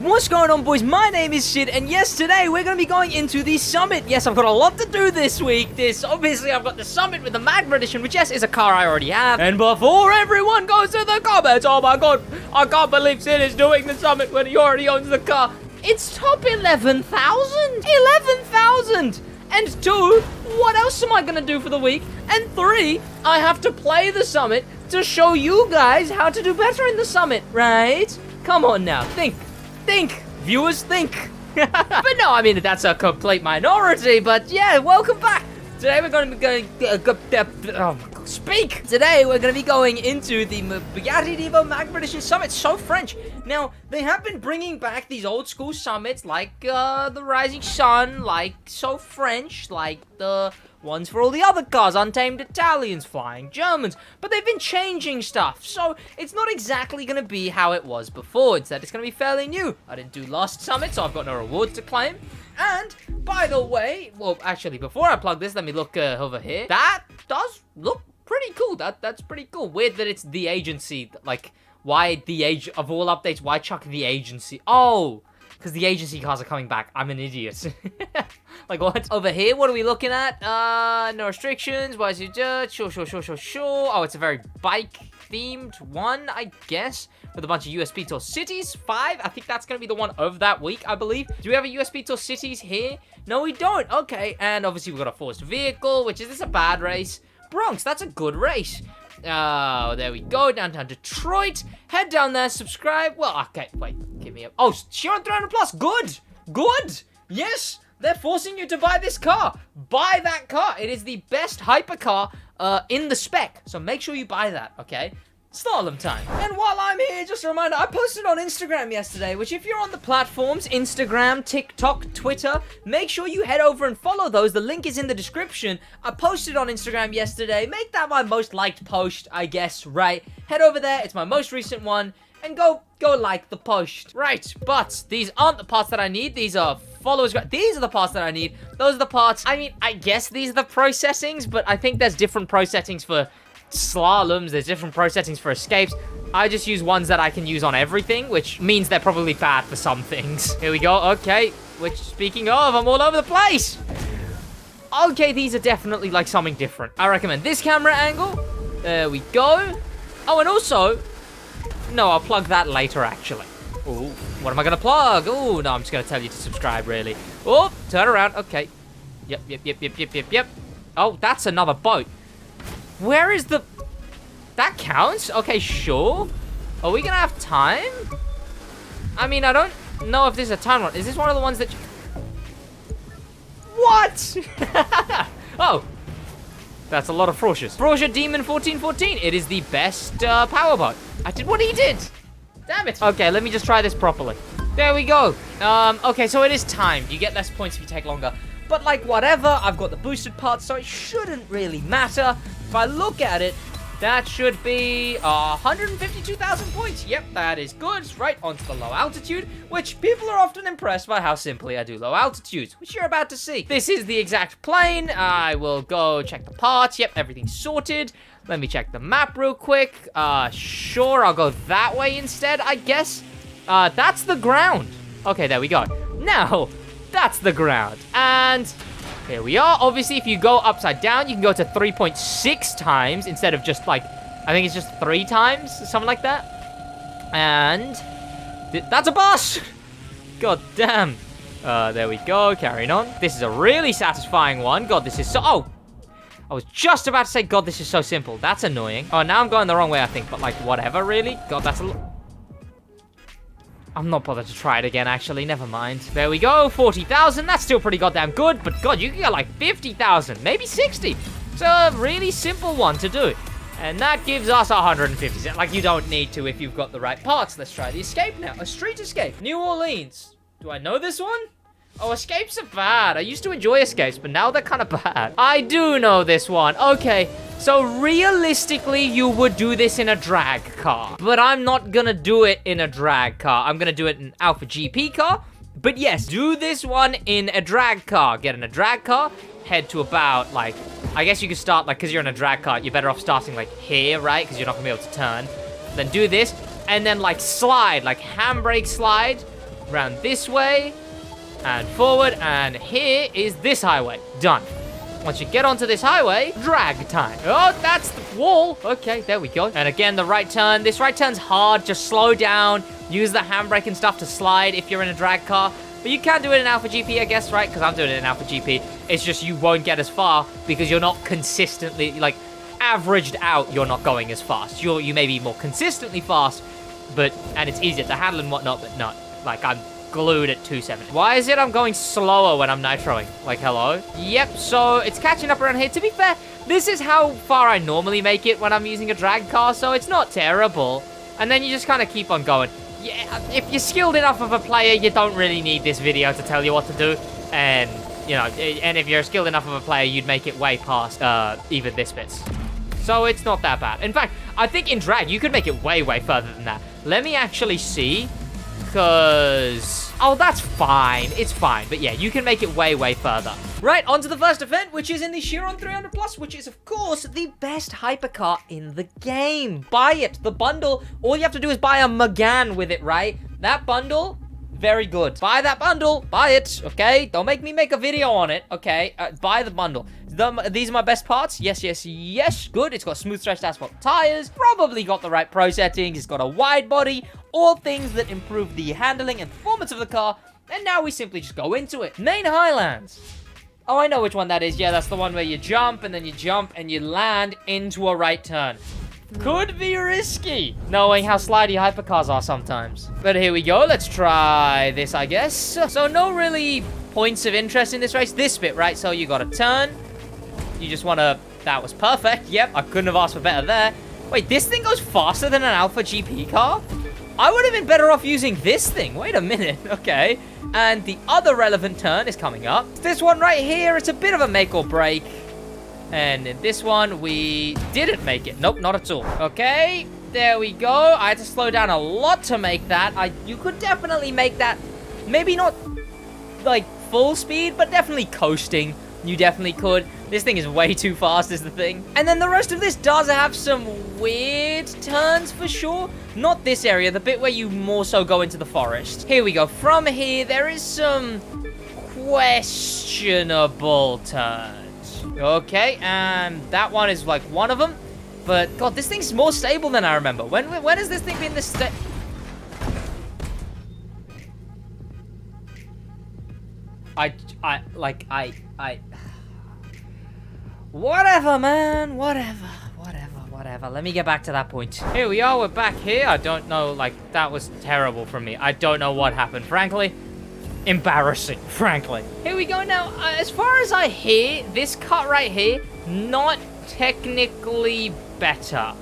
What's going on, boys? My name is Sid, and yes, today we're going to be going into the summit. Yes, I've got a lot to do this week. Obviously, I've got the summit with the Magma edition, which, yes, is a car I already have. And before everyone goes to the comments, oh my god, I can't believe Sid is doing the summit when he already owns the car. It's top 11,000. 11,000. And 2, what else am I going to do for the week? And 3, I have to play the summit to show you guys how to do better in the summit, right? Come on now, think, viewers, think. But no, I mean, that's a complete minority, but yeah, welcome back. Today we're going to be going, speak. Today we're going to be going into the Bugatti Divo Magma Edition Summit. So French. Now, they have been bringing back these old school summits like the Rising Sun, like So French, like the ones for all the other cars, Untamed Italians, Flying Germans, but they've been changing stuff, so it's not exactly going to be how it was before. Instead, it's going to be fairly new. I didn't do last summit, so I've got no rewards to claim. And, by the way, well, actually, before I plug this, let me look over here. That does look pretty cool. That's pretty cool. Weird that it's the agency. Like, why the age of all updates? Why chuck the agency? Oh, because the agency cars are coming back. I'm an idiot. Like, what? Over here, what are we looking at? No restrictions. Why is it just? Sure. Oh, it's a very bike-themed one, I guess, with a bunch of USB Tour Cities. 5, I think that's going to be the one of that week, I believe. Do we have a USB Tour Cities here? No, we don't. Okay, and obviously we've got a forced vehicle, which is this a bad race? Bronx, that's a good race. Oh, there we go. Downtown Detroit. Head down there, subscribe. Well, okay, wait, give me a... Oh, Sheeran 300 plus. Good. Yes, they're forcing you to buy this car. Buy that car. It is the best hypercar in the spec. So make sure you buy that, okay? Slalom time. And while I'm here, just a reminder, I posted on Instagram yesterday, which if you're on the platforms, Instagram, TikTok, Twitter, make sure you head over and follow those. The link is in the description. I posted on Instagram yesterday. Make that my most liked post, I guess, right? Head over there. It's my most recent one. And go like the post. Right, but these aren't the parts that I need. These are followers. These are the parts that I need. Those are the parts. I mean, I guess these are the pro settings, but I think there's different pro settings for slaloms, there's different pro settings for escapes. I just use ones that I can use on everything, which means they're probably bad for some things. Here we go. Okay, which, speaking of, I'm all over the place. Okay, these are definitely like something different. I recommend this camera angle. There we go. Oh, and also, no, I'll plug that later, actually. Ooh, what am I gonna plug? Ooh, no, I'm just gonna tell you to subscribe, really. Oh, turn around. Okay. Yep. Oh, that's another boat. Where is the... That counts? Okay, sure. Are we gonna have time? I mean, I don't know if this is a time one. Is this one of the ones that... What? Oh. That's a lot of Frosches. Frosche Demon 1414. It is the best powerboat. I did what he did. Damn it. Okay, let me just try this properly. There we go. Okay, so it is timed. You get less points if you take longer. But, like, whatever. I've got the boosted parts, so it shouldn't really matter. If I look at it, that should be 152,000 points. Yep, that is good. Right onto the low altitude, which people are often impressed by how simply I do low altitudes, which you're about to see. This is the exact plane. I will go check the parts. Yep, everything's sorted. Let me check the map real quick. Sure, I'll go that way instead, I guess. That's the ground. Okay, there we go. Now, that's the ground. And... here we are. Obviously, if you go upside down, you can go to 3.6 times instead of just, like, I think it's just 3 times, something like that. And that's a bus. God damn. There we go. Carrying on. This is a really satisfying one. God, this is so... Oh, I was just about to say, God, this is so simple. That's annoying. Oh, now I'm going the wrong way, I think. But, like, whatever, really. God, that's a... I'm not bothered to try it again, actually. Never mind. There we go. 40,000. That's still pretty goddamn good. But, God, you can get, like, 50,000. Maybe 60. It's a really simple one to do. And that gives us 150. Like, you don't need to if you've got the right parts. Let's try the escape now. A street escape. New Orleans. Do I know this one? Oh, escapes are bad. I used to enjoy escapes, but now they're kind of bad. I do know this one. Okay. So realistically, you would do this in a drag car. But I'm not gonna do it in a drag car. I'm gonna do it in an Alpha GP car. But yes, do this one in a drag car. Get in a drag car, head to about, like, I guess you could start, like, because you're in a drag car, you're better off starting, like, here, right? Because you're not gonna be able to turn. Then do this, and then, like, slide, like, handbrake slide round this way, and forward, and here is this highway. Done. Once you get onto this highway, drag time. Oh, that's the wall. Okay, there we go. And again, the right turn. This right turn's hard. Just slow down. Use the handbrake and stuff to slide if you're in a drag car. But you can do it in Alpha GP, I guess, right? Because I'm doing it in Alpha GP. It's just you won't get as far because you're not consistently, like, averaged out, you're not going as fast. You may be more consistently fast, and it's easier to handle and whatnot, but not. Like, I'm glued at 270. Why is it I'm going slower when I'm nitroing? Like, hello? Yep, so it's catching up around here. To be fair, this is how far I normally make it when I'm using a drag car, so it's not terrible. And then you just kind of keep on going. Yeah, if you're skilled enough of a player, you don't really need this video to tell you what to do. And, you know, and if you're skilled enough of a player, you'd make it way past even this bit. So it's not that bad. In fact, I think in drag, you could make it way, way further than that. Let me actually see. Because... oh, that's fine. It's fine. But yeah, you can make it way, way further. Right, on to the first event, which is in the Sheeran 300 Plus, which is, of course, the best hypercar in the game. Buy it. The bundle. All you have to do is buy a Megane with it, right? That bundle, very good. Buy that bundle. Buy it, okay? Don't make me make a video on it, okay? Buy the bundle. These are my best parts. Yes, yes, yes. Good. It's got smooth stretched asphalt tires. Probably got the right pro settings. It's got a wide body. All things that improve the handling and performance of the car. And now we simply just go into it. Main Highlands. Oh, I know which one that is. Yeah, that's the one where you jump and then you jump and you land into a right turn. Could be risky, knowing how slidey hypercars are sometimes. But here we go. Let's try this, I guess. So no really points of interest in this race. This bit, right? So you got a turn. You just want to... that was perfect. Yep, I couldn't have asked for better there. Wait, this thing goes faster than an Alpha GP car? I would have been better off using this thing. Wait a minute. Okay. And the other relevant turn is coming up. This one right here, it's a bit of a make or break. And in this one, we didn't make it. Nope, not at all. Okay, there we go. I had to slow down a lot to make that. You could definitely make that. Maybe not, like, full speed, but definitely coasting. You definitely could. This thing is way too fast is the thing. And then the rest of this does have some weird turns for sure. Not this area, the bit where you more so go into the forest. Here we go. From here, there is some questionable turns. Okay, and that one is like one of them. But, God, this thing's more stable than I remember. When has this thing been this stable? Whatever, man. Whatever. Let me get back to that point. Here we are. We're back here. I don't know. Like, that was terrible from me. I don't know what happened, frankly. Embarrassing, frankly. Here we go now. As far as I hear, this cut right here, not technically better.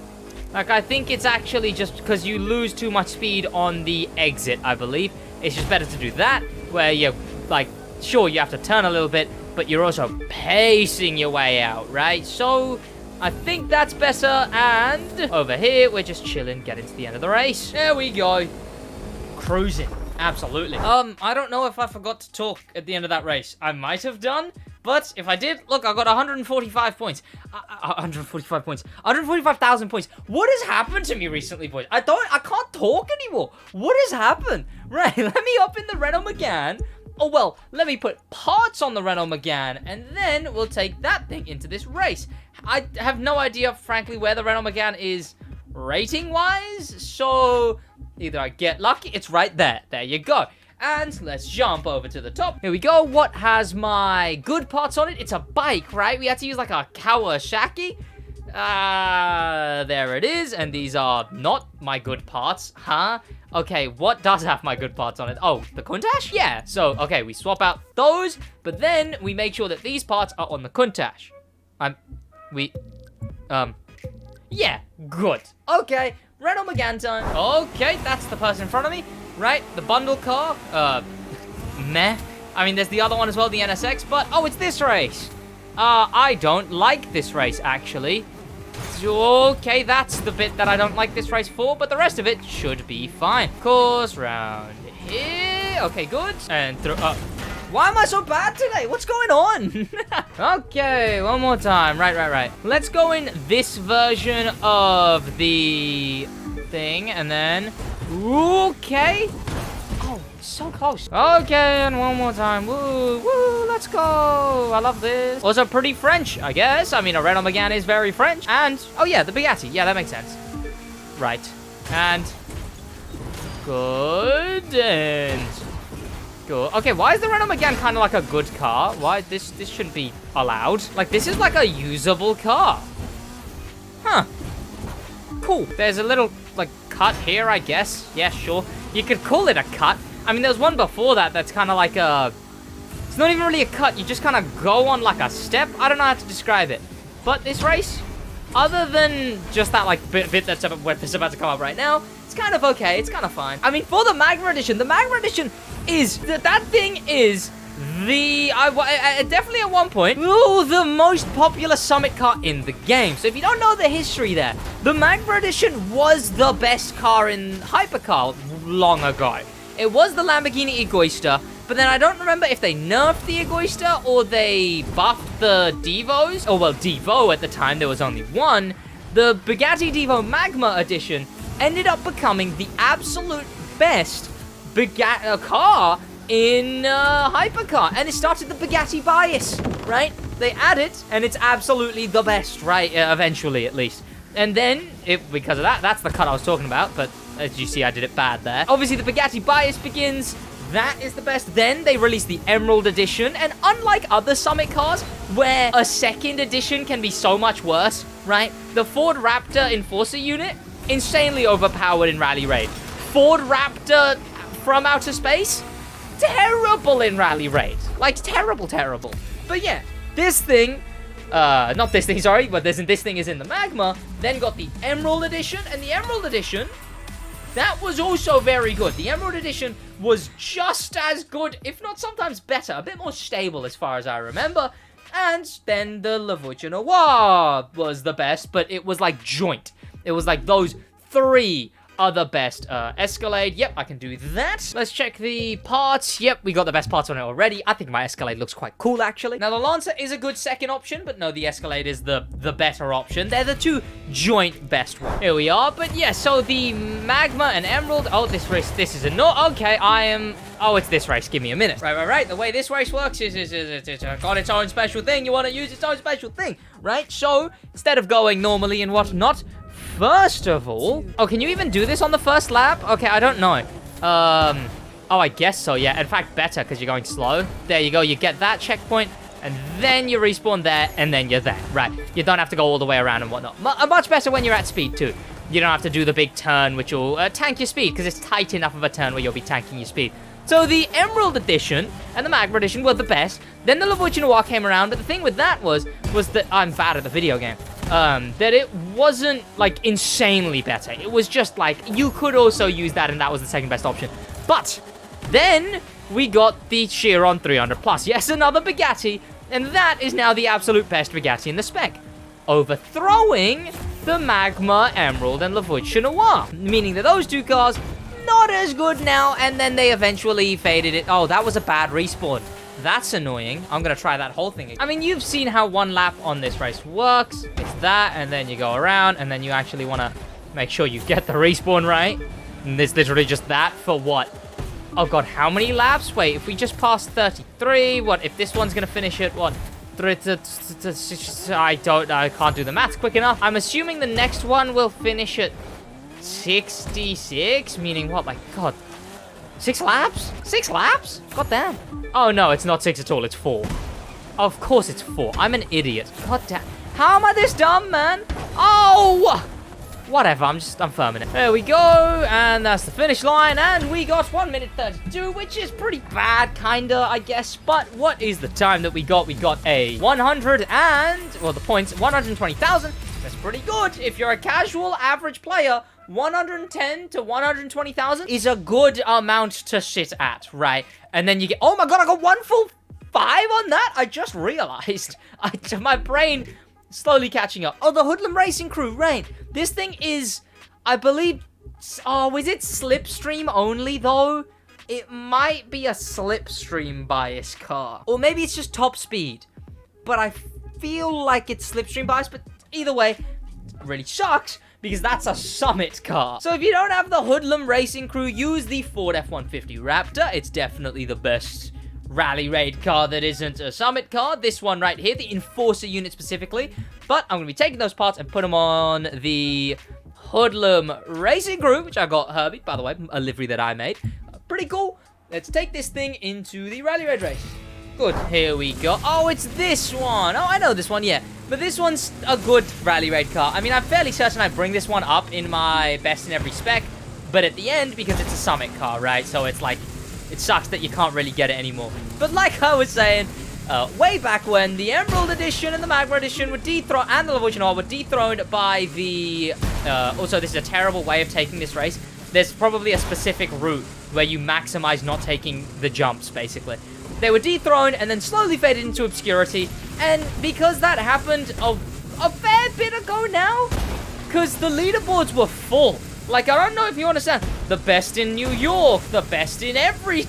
Like, I think it's actually just because you lose too much speed on the exit, I believe. It's just better to do that, where you're, like, sure, you have to turn a little bit, but you're also pacing your way out, right? So, I think that's better, and over here, we're just chilling, getting to the end of the race. There we go. Cruising. Absolutely. I don't know if I forgot to talk at the end of that race. I might have done, but if I did, look, I got 145 points. 145 points. 145,000 points. What has happened to me recently, boys? I can't talk anymore. What has happened? Right, let me up in the Renault Megane. Oh, well, let me put parts on the Renault Megane, and then we'll take that thing into this race. I have no idea, frankly, where the Renault Megane is rating-wise, so either I get lucky, it's right there. There you go. And let's jump over to the top. Here we go. What has my good parts on it? It's a bike, right? We had to use like a Kawasaki. There it is. And these are not my good parts, huh? Okay, what does have my good parts on it? Oh, the Countach? Yeah. So, okay, we swap out those, but then we make sure that these parts are on the Countach. Yeah, good. Okay, Renault Megane time. Okay, that's the person in front of me. Right, the bundle car. Meh. I mean, there's the other one as well, the NSX, but, oh, it's this race. I don't like this race, actually. Okay, that's the bit that I don't like this race for, but the rest of it should be fine. Of course, round here. Okay, good. And through, why am I so bad today? What's going on? Okay, one more time. Right. Let's go in this version of the thing, and then... okay. Oh, so close. Okay, and one more time. Woo, woo, let's go. I love this. Also pretty French, I guess. I mean, a Renault Megane is very French. And, oh yeah, the Bugatti. Yeah, that makes sense. Right. And good. And good. Okay, why is the Renault Megane kind of like a good car? Why? This shouldn't be allowed. Like, this is like a usable car. Huh. Cool. There's a little, like, cut here, I guess. Yeah, sure. You could call it a cut. I mean, there was one before that that's kind of like a... It's not even really a cut. You just kind of go on like a step. I don't know how to describe it. But this race, other than just that, like, bit that's about to come up right now, it's kind of okay. It's kind of fine. I mean, for the Magma Edition is... That thing is... definitely at one point, the most popular summit car in the game. So if you don't know the history there, the Magma Edition was the best car in Hypercar long ago. It was the Lamborghini Egoista, but then I don't remember if they nerfed the Egoista or they buffed the Divos. Oh, well, Divo at the time, there was only one. The Bugatti Divo Magma Edition ended up becoming the absolute best car in Hypercar, and it started the Bugatti bias, right? They add it, and it's absolutely the best, right? Eventually, at least. And then, because of that, that's the cut I was talking about, but as you see, I did it bad there. Obviously, the Bugatti bias begins. That is the best. Then they released the Emerald Edition, and unlike other Summit cars, where a second edition can be so much worse, right? The Ford Raptor Enforcer unit, insanely overpowered in Rally Raid. Ford Raptor from outer space, terrible in Rally Raid. Like, terrible. But yeah, this thing, not this thing, sorry, but this thing is in the Magma, then got the Emerald Edition, and the Emerald Edition, that was also very good. The Emerald Edition was just as good, if not sometimes better, a bit more stable as far as I remember. And then the La Voiture Noire was the best, but it was like joint. It was like those three are the best. Escalade, yep, I can do that. Let's check the parts. Yep, we got the best parts on it already. I think my Escalade looks quite cool, actually. Now, the Lancer is a good second option, but no, the Escalade is the better option. They're the two joint best ones. Here we are, but yeah, so the Magma and Emerald. Oh, this race, this is a no. Okay, oh, it's this race. Give me a minute. Right. The way this race works is it's got its own special thing. You want to use its own special thing, right? So, instead of going normally and whatnot, first of all... Oh, can you even do this on the first lap? Okay, I don't know. Oh, I guess so, yeah. In fact, better, because you're going slow. There you go. You get that checkpoint, and then you respawn there, and then you're there. Right. You don't have to go all the way around and whatnot. Much better when you're at speed, too. You don't have to do the big turn, which will tank your speed, because it's tight enough of a turn where you'll be tanking your speed. So the Emerald Edition and the Magma Edition were the best. Then the La Voiture Noire came around, but the thing with that was that I'm bad at the video game. That it wasn't, like, insanely better. It was just, like, you could also use that, and that was the second best option. But then we got the Sheeran 300+. Yes, another Bugatti, and that is now the absolute best Bugatti in the spec, overthrowing the Magma, Emerald, and La Voiture Noire, meaning that those two cars, not as good now, and then they eventually faded it. Oh, that was a bad respawn. That's annoying. I'm going to try that whole thing again. I mean, you've seen how one lap on this race works. It's that, and then you go around, and then you actually want to make sure you get the respawn right. And it's literally just that for what? Oh, God, how many laps? Wait, if we just passed 33, what? If this one's going to finish at, what? I can't do the maths quick enough. I'm assuming the next one will finish at 66, meaning what? Like, God, 6 laps? 6 laps? God damn. Oh, no, it's not 6 at all. It's 4. Of course it's 4. I'm an idiot. God damn. How am I this dumb, man? Oh! Whatever. I'm firming it. There we go. And that's the finish line. And we got 1 minute 32, which is pretty bad, kinda, I guess. But what is the time that we got? We got a 100 and... Well, the points, 120,000. That's pretty good. If you're a casual average player, 110 to 120,000 is a good amount to sit at, right? And then you get, oh my God, I got 1 full 5 on that. I just realized. My brain slowly catching up. Oh, the Hoodlum Racing Crew, right? This thing is, I believe, oh, is it Slipstream only though? It might be a Slipstream bias car. Or maybe it's just top speed. But I feel like it's Slipstream bias, but either way, really sucks because that's a Summit car. So if you don't have the Hoodlum Racing Crew, use the Ford F-150 Raptor. It's definitely the best rally raid car that isn't a Summit car. This one right here, the Enforcer unit specifically. But I'm going to be taking those parts and put them on the Hoodlum Racing Crew, which I got Herbie, by the way, a livery that I made. Pretty cool. Let's take this thing into the rally raid race. Good, here we go. Oh, it's this one. Oh, I know this one, yeah. But this one's a good rally raid car. I mean, I'm fairly certain I bring this one up in my best in every spec. But at the end, because it's a Summit car, right? So it's like, it sucks that you can't really get it anymore. But like I was saying, way back when the Emerald Edition and the Magma Edition were dethroned, and the Leviathan were dethroned by the... also, this is a terrible way of taking this race. There's probably a specific route where you maximize not taking the jumps, basically. They were dethroned and then slowly faded into obscurity. And because that happened a fair bit ago now, because the leaderboards were full. Like, I don't know if you understand. The best in New York, the best in every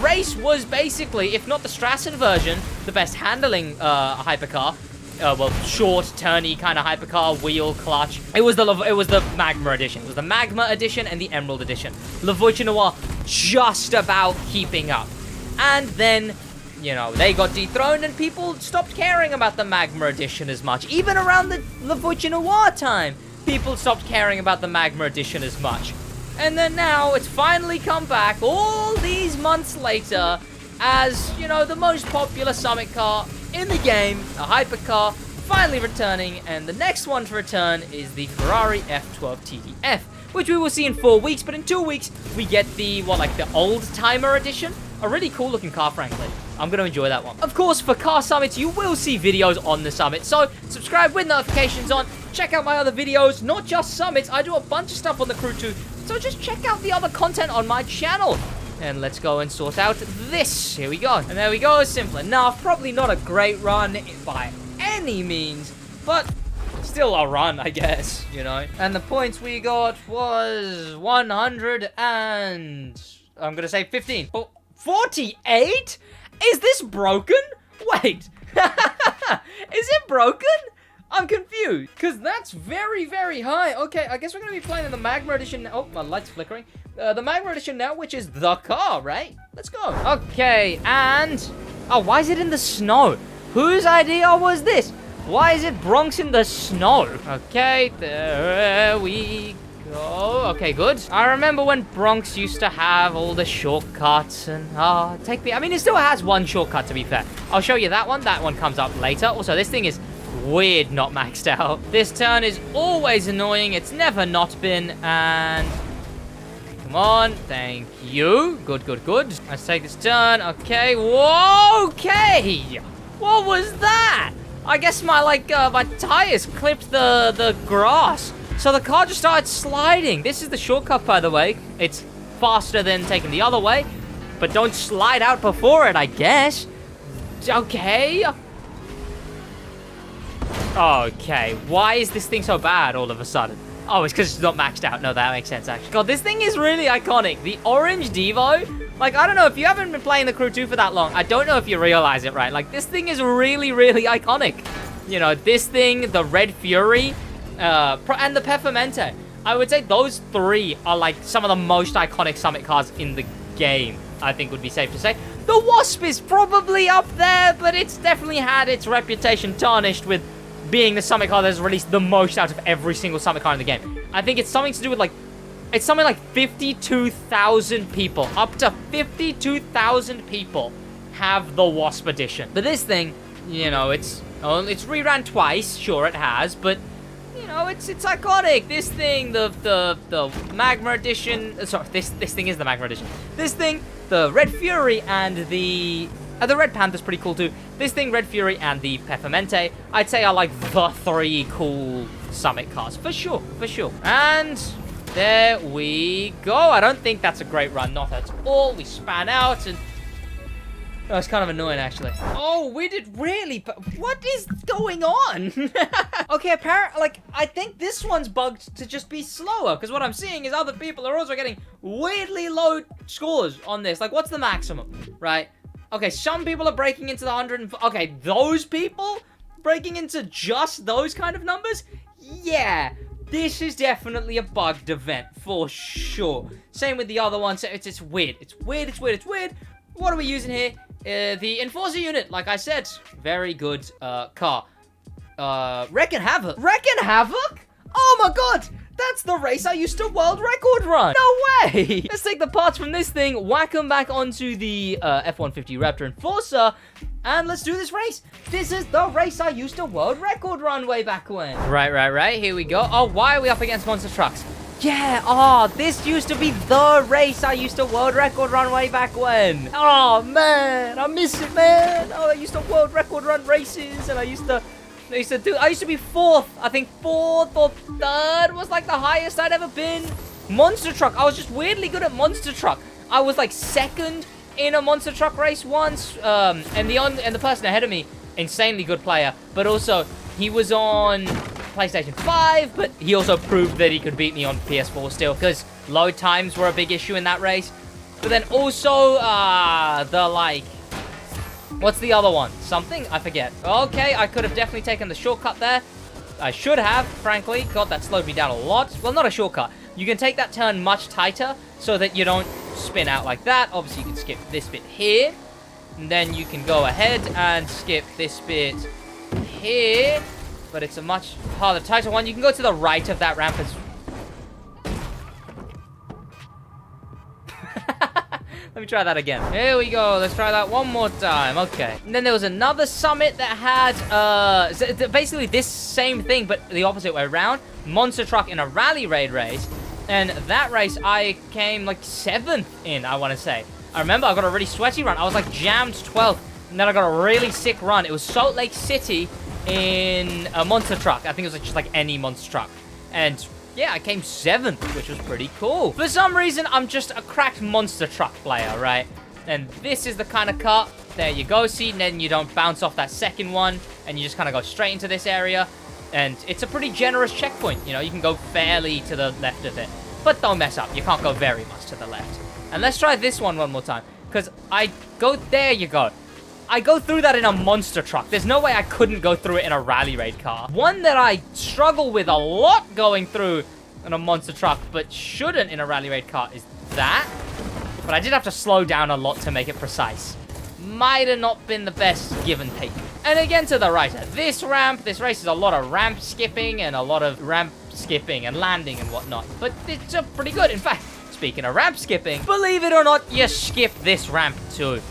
race was basically, if not the Strassen version, the best handling hypercar. Well, short, turny kind of hypercar, wheel, clutch. It was the Magma edition. It was the Magma edition and the Emerald edition. Le Voiture Noir just about keeping up. And then, you know, they got dethroned and people stopped caring about the Magma edition as much. Even around the Le Voiture Noir time, people stopped caring about the Magma edition as much. And then now it's finally come back all these months later as, you know, the most popular Summit car in the game, a hypercar, finally returning, and the next one to return is the Ferrari F12 TDF, which we will see in 4 weeks, but in 2 weeks, we get the, like the old-timer edition, a really cool-looking car, frankly. I'm going to enjoy that one. Of course, for car summits, you will see videos on the summit, so subscribe with notifications on, check out my other videos, not just summits, I do a bunch of stuff on the crew too, so just check out the other content on my channel. And let's go and sort out this. Here we go. And there we go. Simple enough. Probably not a great run by any means, but still a run, I guess, you know. And the points we got was 100 and... I'm going to say 15. Oh, 48? Is this broken? Wait. Is it broken? I'm confused, because that's very, very high. Okay, I guess we're going to be playing in the Magma Edition. Oh, my light's flickering. The Magma Edition now, which is the car, right? Let's go. Okay, and... Oh, why is it in the snow? Whose idea was this? Why is it Bronx in the snow? Okay, there we go. Okay, good. I remember when Bronx used to have all the shortcuts and... take me... I mean, it still has one shortcut, to be fair. I'll show you that one. That one comes up later. Also, this thing is... weird not maxed out. This turn is always annoying. It's never not been. And come on. Thank you. Good, good, good. Let's take this turn. Okay. Whoa, okay. What was that? I guess my, like, my tires clipped the grass. So the car just started sliding. This is the shortcut, by the way. It's faster than taking the other way. But don't slide out before it, I guess. Okay. Okay, why is this thing so bad all of a sudden? Oh, it's because it's not maxed out. No, that makes sense, actually. God, this thing is really iconic. The orange Divo, like, I don't know, if you haven't been playing the Crew 2 for that long, I don't know if you realize it, right? Like, this thing is really, really iconic. You know, this thing, the Red Fury, and the Peppermente. I would say those three are, like, some of the most iconic Summit cars in the game, I think would be safe to say. The Wasp is probably up there, but it's definitely had its reputation tarnished with being the Summit car that's released the most out of every single Summit car in the game. I think it's something to do with, like, it's something like 52,000 people. Up to 52,000 people have the Wasp edition. But this thing, you know, it's reran twice. Sure, it has, but, you know, it's iconic. This thing, the Magma edition. Sorry, this thing is the Magma edition. This thing, the Red Fury, and the Red Panther's pretty cool too. This thing, Red Fury, and the Peppermente, I'd say are like the three cool Summit cars. For sure, for sure. And there we go. I don't think that's a great run. Not at all. We span out and... Oh, it's kind of annoying, actually. Oh, we did really... What is going on? Okay, apparently, like, I think this one's bugged to just be slower, because what I'm seeing is other people are also getting weirdly low scores on this. Like, what's the maximum, right? Okay, some people are breaking into the 100 okay, those people breaking into just those kind of numbers? Yeah, This is definitely a bugged event, for sure. Same with the other one, so it's weird. It's weird. What are we using here? The Enforcer unit, like I said. Very good car. Wreck and Havoc. Wreck and Havoc? Oh my god! That's the race I used to world record run. No way! Let's take the parts from this thing, whack them back onto the F-150 Raptor Enforcer, and let's do this race. This is the race I used to world record run way back when. Right. Here we go. Oh, why are we up against monster trucks? Yeah, this used to be the race I used to world record run way back when. Oh, man, I miss it, man. Oh, I used to world record run races, and I used to be fourth. I think fourth or third was like the highest I'd ever been. Monster truck. I was just weirdly good at monster truck. I was like second in a monster truck race once. And the person ahead of me, insanely good player, but also he was on PlayStation 5, but he also proved that he could beat me on PS4 still, because load times were a big issue in that race. But then also what's the other one? Something? I forget. Okay, I could have definitely taken the shortcut there. I should have, frankly. God, that slowed me down a lot. Well, not a shortcut. You can take that turn much tighter so that you don't spin out like that. Obviously, you can skip this bit here. And then you can go ahead and skip this bit here. But it's a much harder, tighter one. You can go to the right of that ramp as... Let me try that again. Here we go. Let's try that one more time. Okay. And then there was another summit that had basically this same thing, but the opposite way around. Monster truck in a rally raid race. And that race, I came like 7th in, I want to say. I remember I got a really sweaty run. I was like jammed 12th. And then I got a really sick run. It was Salt Lake City in a monster truck. I think it was like just like any monster truck. And... yeah, I came 7th, which was pretty cool. For some reason, I'm just a cracked monster truck player, right? And this is the kind of car, there you go, see, and then you don't bounce off that second one, and you just kind of go straight into this area. And it's a pretty generous checkpoint, you know, you can go fairly to the left of it. But don't mess up, you can't go very much to the left. And let's try this one more time, because there you go. I go through that in a monster truck. There's no way I couldn't go through it in a rally raid car. One that I struggle with a lot going through in a monster truck, but shouldn't in a rally raid car, is that. But I did have to slow down a lot to make it precise. Might have not been the best give and take. And again to the right, this ramp, this race is a lot of ramp skipping and a lot of ramp skipping and landing and whatnot. But it's pretty good. In fact, speaking of ramp skipping, believe it or not, you skip this ramp too.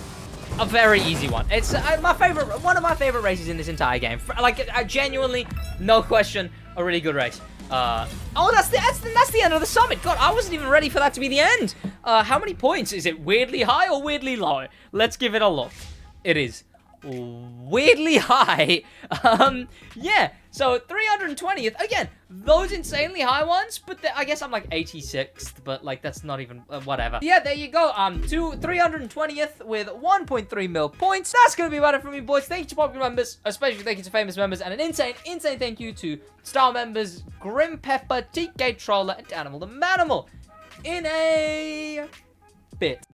A very easy one. It's one of my favorite races in this entire game. Like, genuinely, no question, a really good race. Oh, that's the end of the summit. God, I wasn't even ready for that to be the end. How many points? Is it weirdly high or weirdly low? Let's give it a look. It is weirdly high. Yeah, so 320th. Again, those insanely high ones, but I guess I'm like 86th, but like that's not even whatever. Yeah, there you go. To 320th with 1.3 mil points. That's gonna be about it from me, boys. Thank you to popular members, especially thank you to famous members, and an insane thank you to star members Grim Pepper, TK Troller, and Animal the Manimal. In a bit.